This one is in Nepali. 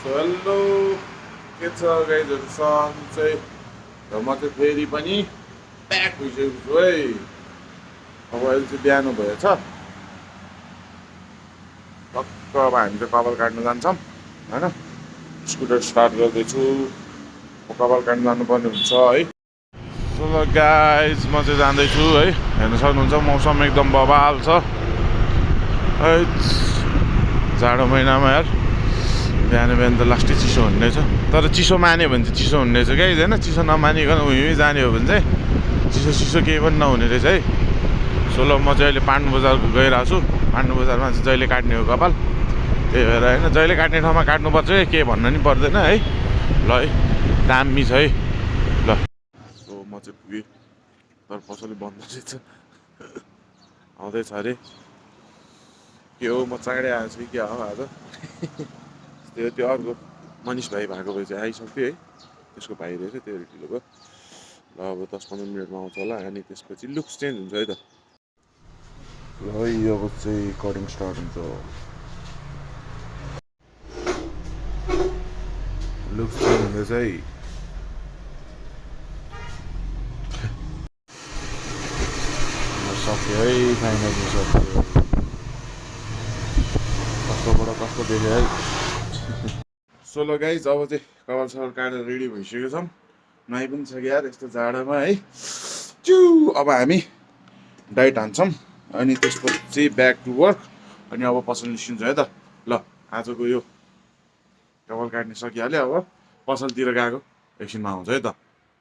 हेलो के छ गाइजहरू सन्चै र म चाहिँ फेरि पनि प्याक भइसकेको छु है। अब अहिले चाहिँ बिहान भएछ, टक्क अब हामी चाहिँ कपाल काट्न जान्छौँ होइन। स्कुटर स्टार्ट गर्दैछु, म कपाल काट्न जानुपर्ने हुन्छ है। चलो गाइज म चाहिँ जाँदैछु है। हेर्न सक्नुहुन्छ मौसम एकदम बवाल छ है। जाडो महिनामा यार बिहान बिहान त लास्टै चिसो हुने रहेछ। तर चिसो मान्यो भने चाहिँ चिसो हुने रहेछ क्या होइन। चिसो नमानिकन उहीँ जाने हो भने चाहिँ चिसो चिसो केही पनि नहुने रहेछ है। सोलो म चाहिँ अहिले पाण्डु बजार गइरहेको छु। पाण्डु बजारमा चाहिँ जहिले काट्ने हो कपाल, त्यही भएर होइन जहिले काट्ने ठाउँमा काट्नुपर्छ है, केही भन्न नि पर्दैन है। ल है दामी छ है। ल सो म चाहिँ पुगेँ, तर पसलै बन्द रहेछ। आउँदैछ अरे के हो, म चाँडै आएको छु कि क्या हो आज। त्यो अर्को मनिष भाइ भएको भए चाहिँ आइसक्थ्यो है। त्यसको भाइ रहेछ, त्यो ढिलो भयो। ल अब 10-15 मिनटमा आउँछ होला। अनि त्यसपछि लुक्स चेन्ज हुन्छ है त। ल है अब चाहिँ कटिङ स्टार्ट हुन्छ। लुक्स चेन्ज हुँदैछ है। सक्यो है फाइनली सक्यो। कस्तोबाट कस्तो देख्यो है। सोलो गाइज अब चाहिँ कपाल सपाल काटेर रेडी भइसकेको छौँ। नुहाइ पनि सक्यो यार यस्तो जाडोमा है। च्यु अब हामी डाइट हान्छौँ अनि त्यसपछि ब्याक टु वर्क। अनि अब पसल निस्किन्छ है त। ल आजको यो कपाल काट्ने सकिहाल्यो, अब पसलतिर गएको एकछिनमा आउँछ है त।